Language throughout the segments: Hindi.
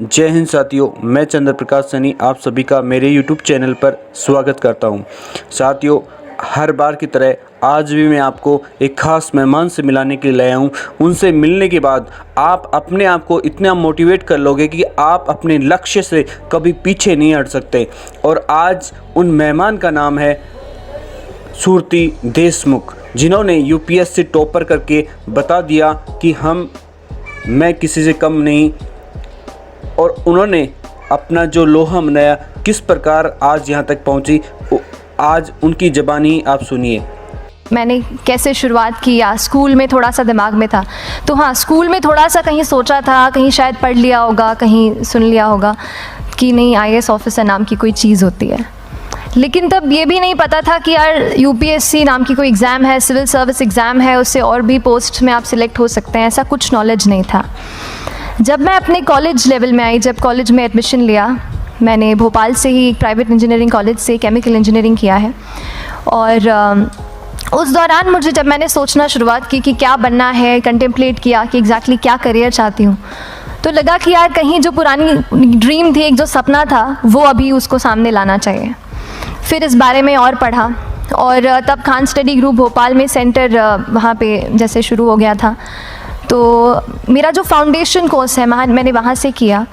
जय हिंद साथियों, मैं चंद्र प्रकाश सैनी आप सभी का मेरे यूट्यूब चैनल पर स्वागत करता हूं। साथियों, हर बार की तरह आज भी मैं आपको एक ख़ास मेहमान से मिलाने के लिए लाया हूं। उनसे मिलने के बाद आप अपने आप को इतना मोटिवेट कर लोगे कि आप अपने लक्ष्य से कभी पीछे नहीं हट सकते। और आज उन मेहमान का नाम है सुरती देशमुख, जिन्होंने यूपीएससी टॉपर करके बता दिया कि मैं किसी से कम नहीं। और उन्होंने अपना जो लोहा मनाया, किस प्रकार आज यहाँ तक पहुँची, आज उनकी ज़बानी आप सुनिए। मैंने कैसे शुरुआत की, या स्कूल में थोड़ा सा दिमाग में था तो हाँ, स्कूल में थोड़ा सा कहीं सोचा था, कहीं शायद पढ़ लिया होगा, कहीं सुन लिया होगा कि नहीं आईएएस ऑफिसर नाम की कोई चीज़ होती है। लेकिन तब ये भी नहीं पता था कि यार यूपीएससी नाम की कोई एग्ज़ाम है, सिविल सर्विस एग्ज़ाम है, उससे और भी पोस्ट में आप सिलेक्ट हो सकते हैं, ऐसा कुछ नॉलेज नहीं था। जब मैं अपने कॉलेज लेवल में आई, जब कॉलेज में एडमिशन लिया, मैंने भोपाल से ही एक प्राइवेट इंजीनियरिंग कॉलेज से केमिकल इंजीनियरिंग किया है। और उस दौरान मुझे जब मैंने सोचना शुरुआत की कि क्या बनना है, कंटेम्पलेट किया कि एग्जैक्टली क्या करियर चाहती हूँ, तो लगा कि यार कहीं जो पुरानी ड्रीम थी, एक जो सपना था, वो अभी उसको सामने लाना चाहिए। फिर इस बारे में और पढ़ा, और तब खान स्टडी ग्रुप भोपाल में सेंटर वहाँ पे जैसे शुरू हो गया था, तो मेरा जो फाउंडेशन कोर्स है मैंने वहाँ से किया।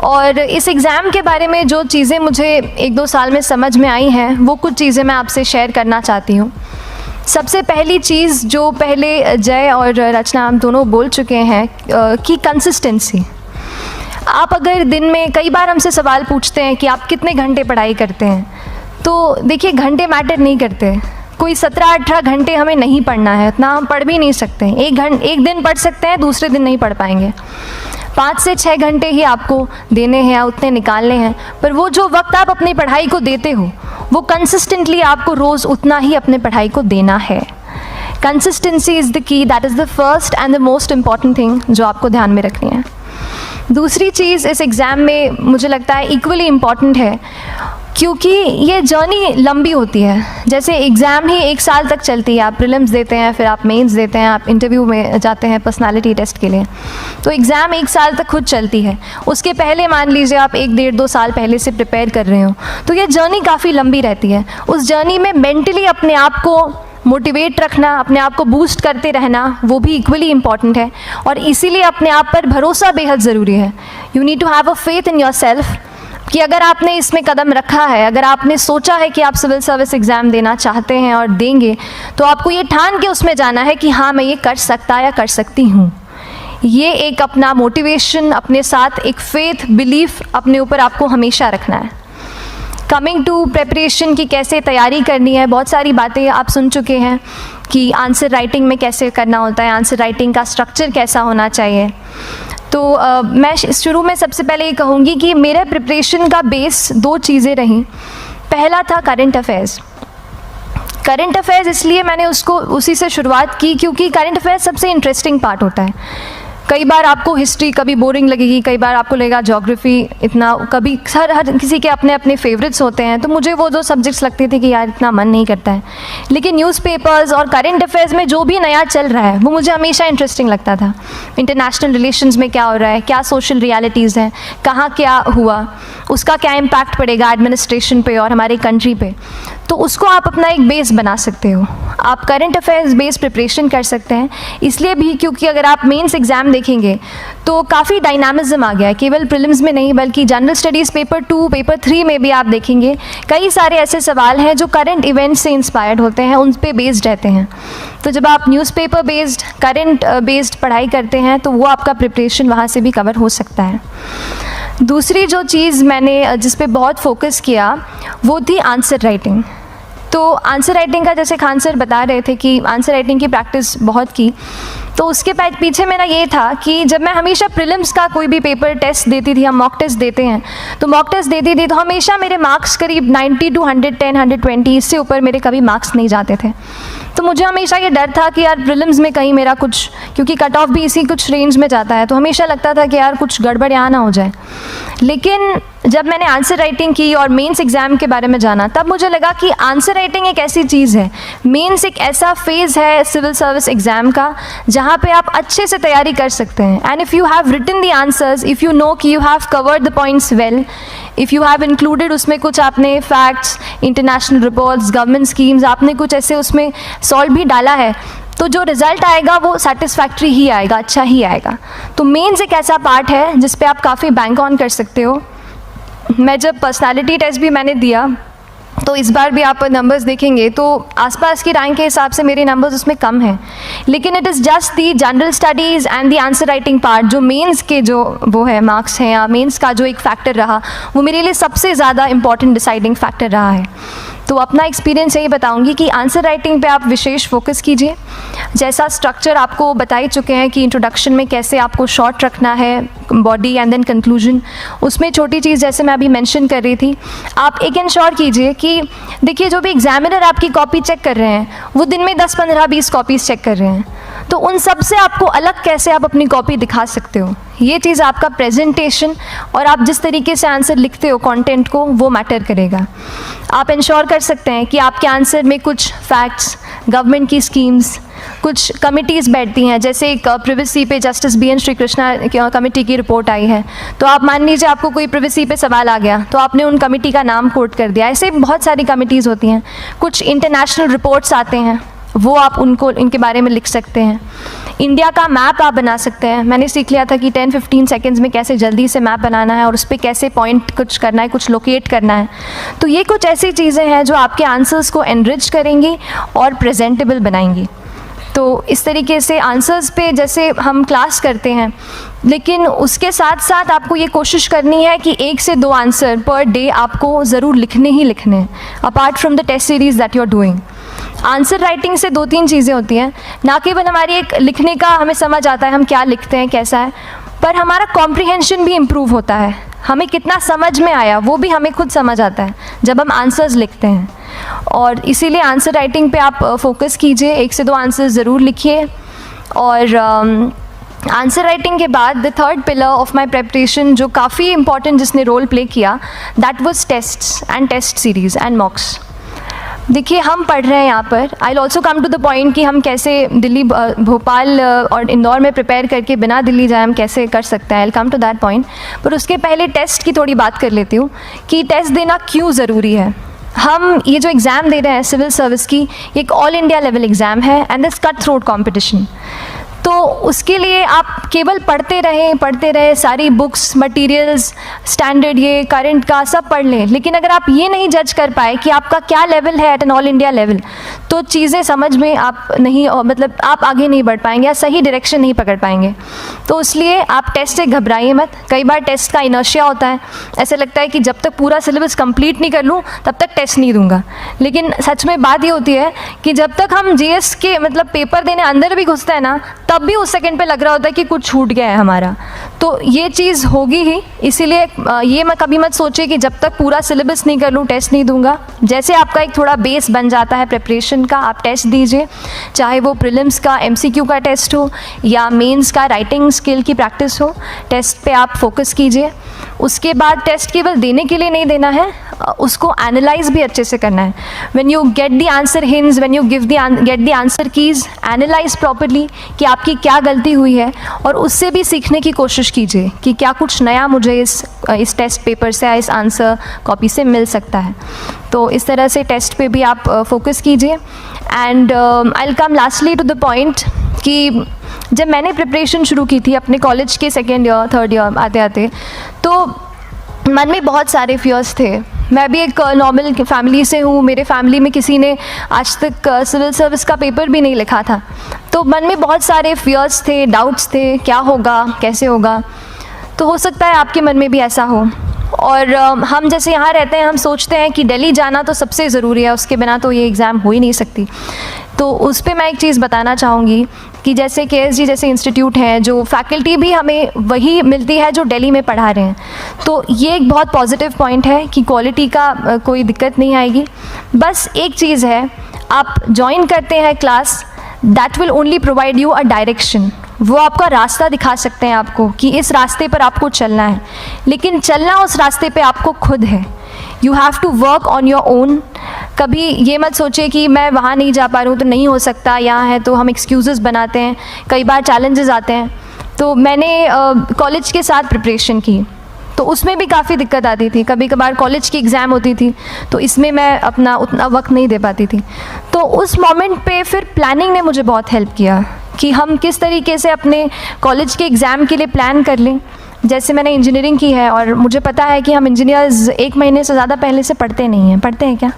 और इस एग्ज़ाम के बारे में जो चीज़ें मुझे 1-2 साल में समझ में आई हैं, वो कुछ चीज़ें मैं आपसे शेयर करना चाहती हूँ। सबसे पहली चीज़ जो पहले जय और रचना हम दोनों बोल चुके हैं कि कंसिस्टेंसी। आप अगर दिन में, कई बार हमसे सवाल पूछते हैं कि आप कितने घंटे पढ़ाई करते हैं, तो देखिए घंटे मैटर नहीं करते। कोई 17-18 घंटे हमें नहीं पढ़ना है, उतना हम पढ़ भी नहीं सकते। एक दिन पढ़ सकते हैं, दूसरे दिन नहीं पढ़ पाएंगे। 5 से 6 घंटे ही आपको देने हैं, उतने निकालने हैं। पर वो जो वक्त आप अपनी पढ़ाई को देते हो, वो कंसिस्टेंटली आपको रोज़ उतना ही अपने पढ़ाई को देना है। Consistency is the key, that is the first and the most important thing जो आपको ध्यान में रखनी है। दूसरी चीज़ इस एग्ज़ाम में मुझे लगता है इक्वली इम्पॉर्टेंट है, क्योंकि ये जर्नी लंबी होती है। जैसे एग्ज़ाम ही 1 साल तक चलती है, आप प्रीलिम्स देते हैं, फिर आप मेंस देते हैं, आप इंटरव्यू में जाते हैं पर्सनालिटी टेस्ट के लिए, तो एग्ज़ाम 1 साल तक खुद चलती है। उसके पहले मान लीजिए आप 1-1.5-2 साल पहले से प्रिपेयर कर रहे हो, तो ये जर्नी काफ़ी लंबी रहती है। उस जर्नी में मेंटली अपने आप को मोटिवेट रखना, अपने आप को बूस्ट करते रहना, वो भी इक्वली इम्पॉर्टेंट है। और इसीलिए अपने आप पर भरोसा बेहद ज़रूरी है। You need to have a faith in yourself कि अगर आपने इसमें कदम रखा है, अगर आपने सोचा है कि आप सिविल सर्विस एग्ज़ाम देना चाहते हैं और देंगे, तो आपको ये ठान के उसमें जाना है कि हाँ, मैं ये कर सकता या कर सकती हूँ। ये एक अपना मोटिवेशन, अपने साथ एक फेथ, बिलीफ अपने ऊपर आपको हमेशा रखना है। कमिंग टू प्रेपरेशन की कैसे तैयारी करनी है, बहुत सारी बातें आप सुन चुके हैं कि आंसर राइटिंग में कैसे करना होता है, आंसर राइटिंग का स्ट्रक्चर कैसा होना चाहिए। तो मैं शुरू में सबसे पहले ये कहूँगी कि मेरे प्रिपरेशन का बेस 2 चीज़ें रहीं। पहला था करंट अफेयर्स। करंट अफेयर्स इसलिए मैंने उसी से शुरुआत की क्योंकि करंट अफेयर्स सबसे इंटरेस्टिंग पार्ट होता है। कई बार आपको हिस्ट्री कभी बोरिंग लगेगी, कई बार आपको लगेगा ज्योग्राफी इतना, कभी हर किसी के अपने अपने फेवरेट्स होते हैं। तो मुझे वो 2 सब्जेक्ट्स लगते थे कि यार इतना मन नहीं करता है। लेकिन न्यूज़पेपर्स और करंट अफेयर्स में जो भी नया चल रहा है, वो मुझे हमेशा इंटरेस्टिंग लगता था। इंटरनेशनल रिलेशंस में क्या हो रहा है, क्या सोशल रियलिटीज़ हैं, कहाँ क्या हुआ, उसका क्या इम्पैक्ट पड़ेगा एडमिनिस्ट्रेशन पे और हमारी कंट्री पे, तो उसको आप अपना एक बेस बना सकते हो। आप करंट अफेयर्स बेस्ड प्रिपरेशन कर सकते हैं, इसलिए भी क्योंकि अगर आप मेंस एग्ज़ाम देखेंगे तो काफ़ी डायनामिज्म आ गया है। केवल प्रीलिम्स में नहीं, बल्कि जनरल स्टडीज़ पेपर 2, पेपर 3 में भी आप देखेंगे कई सारे ऐसे सवाल हैं जो करंट इवेंट्स से इंस्पायर्ड होते हैं, उन पे बेस्ड रहते हैं। तो जब आप न्यूज़पेपर बेस्ड, करंट बेस्ड पढ़ाई करते हैं, तो वो आपका प्रिपरेशन वहाँ से भी कवर हो सकता है। दूसरी जो चीज़ मैंने जिस पे बहुत फोकस किया, वो थी आंसर राइटिंग। तो आंसर राइटिंग का, जैसे खान सर बता रहे थे कि आंसर राइटिंग की प्रैक्टिस बहुत की, तो उसके पीछे मेरा ये था कि जब मैं हमेशा प्रीलिम्स का कोई भी पेपर टेस्ट देती थी, हम मॉक टेस्ट देते हैं, तो मॉक टेस्ट देती थी तो हमेशा मेरे मार्क्स करीब 90 to 110, 120, इससे ऊपर मेरे कभी मार्क्स नहीं जाते थे। तो मुझे हमेशा ये डर था कि यार प्रीलिम्स में कहीं मेरा कुछ, क्योंकि कट ऑफ भी इसी कुछ रेंज में जाता है, तो हमेशा लगता था कि यार कुछ गड़बड़ यहाँ ना हो जाए। लेकिन जब मैंने आंसर राइटिंग की और मेंस एग्ज़ाम के बारे में जाना, तब मुझे लगा कि आंसर राइटिंग एक ऐसी चीज़ है, मेंस एक ऐसा फेज़ है सिविल सर्विस एग्ज़ाम का, जहाँ जहाँ पे आप अच्छे से तैयारी कर सकते हैं। And if you have written the answers, if you know कि you have covered the points well, if you have included उसमें कुछ आपने facts, international reports, government schemes, आपने कुछ ऐसे उसमें सॉल्व भी डाला है, तो जो रिज़ल्ट आएगा वो सेटिस्फैक्ट्री ही आएगा, अच्छा ही आएगा। तो मेंस एक ऐसा पार्ट है जिस पे आप काफ़ी बैंक ऑन कर सकते हो। मैं जब पर्सनालिटी टेस्ट भी मैंने दिया, तो इस बार भी आप नंबर्स देखेंगे तो आसपास की रैंक के हिसाब से मेरे नंबर्स उसमें कम हैं, लेकिन it is just the general studies and the answer writing part, जो मेंस के जो वो है मार्क्स हैं या मेंस का जो एक फैक्टर रहा, वो मेरे लिए सबसे ज़्यादा इंपॉर्टेंट डिसाइडिंग फैक्टर रहा है। तो अपना एक्सपीरियंस यही बताऊंगी कि आंसर राइटिंग पे आप विशेष फोकस कीजिए। जैसा स्ट्रक्चर आपको बता ही चुके हैं कि इंट्रोडक्शन में कैसे आपको शॉर्ट रखना है, बॉडी एंड देन कंक्लूजन, उसमें छोटी चीज़ जैसे मैं अभी मेंशन कर रही थी, आप एक इंश्योर कीजिए कि देखिए जो भी एग्जामिनर आपकी कॉपी चेक कर रहे हैं वो दिन में 10, 15, 20 कॉपीज़ चेक कर रहे हैं, तो उन सब से आपको अलग कैसे आप अपनी कॉपी दिखा सकते हो, ये चीज़ आपका प्रेजेंटेशन और आप जिस तरीके से आंसर लिखते हो कंटेंट को, वो मैटर करेगा। आप इंश्योर कर सकते हैं कि आपके आंसर में कुछ फैक्ट्स, गवर्नमेंट की स्कीम्स, कुछ कमिटीज़ बैठती हैं, जैसे एक प्रिवेसी पे justice BN Shri Krishna committee की रिपोर्ट आई है, तो आप मान लीजिए आपको कोई प्रिवेसी पे सवाल आ गया तो आपने उन कमेटी का नाम कोट कर दिया। ऐसे बहुत सारी कमिटीज़ होती हैं। कुछ इंटरनेशनल रिपोर्ट्स आते हैं, वो आप उनको इनके बारे में लिख सकते हैं। इंडिया का मैप आप बना सकते हैं। मैंने सीख लिया था कि 10-15 सेकेंड्स में कैसे जल्दी से मैप बनाना है और उस पर कैसे पॉइंट कुछ करना है, कुछ लोकेट करना है। तो ये कुछ ऐसी चीज़ें हैं जो आपके आंसर्स को एनरिच करेंगी और प्रेजेंटेबल बनाएंगी। तो इस तरीके से आंसर्स पे जैसे हम क्लास करते हैं, लेकिन उसके साथ साथ आपको ये कोशिश करनी है कि 1 से 2 आंसर पर डे आपको ज़रूर लिखने ही लिखने हैं, apart from the test series that you are doing. Answer writing से 2-3 चीज़ें होती हैं, ना केवल हमारी एक लिखने का हमें समझ आता है हम क्या लिखते हैं कैसा है, पर हमारा कॉम्प्रिहेंशन भी इम्प्रूव होता है। हमें कितना समझ में आया वो भी हमें खुद समझ आता है जब हम आंसर्स लिखते हैं। और इसीलिए आंसर राइटिंग पे आप फोकस कीजिए, 1 से 2 आंसर ज़रूर लिखिए। और आंसर राइटिंग के बाद the third pillar of my preparation जो काफ़ी इंपॉर्टेंट जिसने रोल प्ले किया, that was tests and test series and mocks. देखिए हम पढ़ रहे हैं यहाँ पर, I will also come to the point कि हम कैसे दिल्ली, भोपाल और इंदौर में प्रिपेयर करके बिना दिल्ली जाए हम कैसे कर सकते हैं, I will come to that point. पर उसके पहले टेस्ट की थोड़ी बात कर लेती हूँ कि टेस्ट देना क्यों ज़रूरी है। हम ये जो एग्ज़ाम दे रहे हैं सिविल सर्विस की, ये एक ऑल इंडिया लेवल एग्ज़ाम है and this cut throat competition. तो उसके लिए आप केवल पढ़ते रहें, सारी बुक्स, मटेरियल्स, स्टैंडर्ड ये करंट का सब पढ़ लें, लेकिन अगर आप ये नहीं जज कर पाए कि आपका क्या लेवल है at an all India level, तो चीज़ें समझ में आप नहीं, मतलब आप आगे नहीं बढ़ पाएंगे या सही डायरेक्शन नहीं पकड़ पाएंगे। तो इसलिए आप टेस्ट से घबराइए मत। कई बार टेस्ट का इनर्शिया होता है, ऐसे लगता है कि जब तक पूरा सिलेबस कंप्लीट नहीं कर लूँ तब तक टेस्ट नहीं दूंगा, लेकिन सच में बात ये होती है कि जब तक हम GS के मतलब पेपर देने अंदर भी घुसते हैं ना, तब भी उस सेकंड पे लग रहा होता है कि कुछ छूट गया है हमारा। तो ये चीज़ होगी ही, इसीलिए ये मैं कभी मत सोचिए कि जब तक पूरा सिलेबस नहीं कर लूँ टेस्ट नहीं दूंगा। जैसे आपका एक थोड़ा बेस बन जाता है प्रिपरेशन का, आप टेस्ट दीजिए, चाहे वो प्रीलिम्स का MCQ का टेस्ट हो या मेंस का राइटिंग स्किल की प्रैक्टिस हो, टेस्ट पे आप फोकस कीजिए। उसके बाद टेस्ट केवल देने के लिए नहीं देना है, उसको एनालाइज भी अच्छे से करना है। When you get the answer hints, when you get the answer keys, analyse properly कि आपकी क्या गलती हुई है और उससे भी सीखने की कोशिश कीजिए कि क्या कुछ नया मुझे इस टेस्ट पेपर से या इस आंसर कॉपी से मिल सकता है। तो इस तरह से टेस्ट पे भी आप फोकस कीजिए। And I will come lastly to the point कि जब मैंने प्रिपरेशन शुरू की थी अपने कॉलेज के 2nd ईयर 3rd ईयर आते आते, तो मन में बहुत सारे फियर्स थे। मैं भी एक नॉर्मल फैमिली से हूँ, मेरे फैमिली में किसी ने आज तक सिविल सर्विस का पेपर भी नहीं लिखा था, तो मन में बहुत सारे फियर्स थे, डाउट्स थे, क्या होगा, कैसे होगा। तो हो सकता है आपके मन में भी ऐसा हो। और हम जैसे यहाँ रहते हैं, हम सोचते हैं कि दिल्ली जाना तो सबसे ज़रूरी है, उसके बिना तो ये एग्ज़ाम हो ही नहीं सकती। तो उस पर मैं एक चीज़ बताना चाहूँगी कि जैसे KSG जैसे इंस्टीट्यूट हैं, जो फैकल्टी भी हमें वही मिलती है जो दिल्ली में पढ़ा रहे हैं, तो ये एक बहुत पॉजिटिव पॉइंट है कि क्वालिटी का कोई दिक्कत नहीं आएगी। बस एक चीज़ है, आप ज्वाइन करते हैं class, that will only provide you a direction. वो आपका रास्ता दिखा सकते हैं आपको कि इस रास्ते पर आपको चलना है, लेकिन चलना उस रास्ते पे आपको खुद है। You have to work on your own. कभी ये मत सोचिए कि मैं वहाँ नहीं जा पा रही हूँ तो नहीं हो सकता, यहाँ है, तो हम एक्सक्यूज़ेस बनाते हैं, कई बार चैलेंजेस आते हैं। तो मैंने कॉलेज के साथ प्रिपरेशन की, तो उसमें भी काफ़ी दिक्कत आती थी। कभी कभार कॉलेज की एग्ज़ाम होती थी तो इसमें मैं अपना उतना वक्त नहीं दे पाती थी। तो उस मोमेंट पे फिर प्लानिंग ने मुझे बहुत हेल्प किया कि हम किस तरीके से अपने कॉलेज के एग्ज़ाम के लिए प्लान कर लें। जैसे मैंने इंजीनियरिंग की है और मुझे पता है कि हम इंजीनियर्स 1 महीने से ज़्यादा पहले से पढ़ते नहीं हैं। पढ़ते हैं क्या?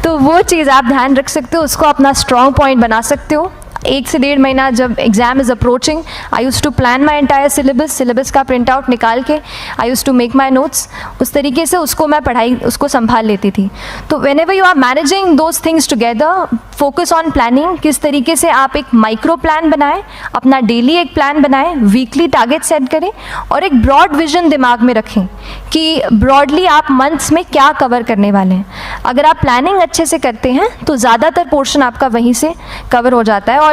तो वो चीज़ आप ध्यान रख सकते हो, उसको अपना स्ट्रॉन्ग पॉइंट बना सकते हो। 1 से 1.5 महीना जब exam is approaching, I use to plan my entire syllabus का प्रिंट आउट निकाल के I use to make my notes. उस तरीके से उसको मैं उसको संभाल लेती थी। तो whenever you are managing those things together, focus on planning. किस तरीके से आप एक माइक्रो प्लान बनाएं, अपना डेली एक प्लान बनाएं, वीकली टारगेट सेट करें और एक ब्रॉड विजन दिमाग में रखें कि ब्रॉडली आप मंथ्स में क्या कवर करने वाले हैं। अगर आप प्लानिंग अच्छे से करते हैं तो ज़्यादातर पोर्शन आपका वहीं से कवर हो जाता है। और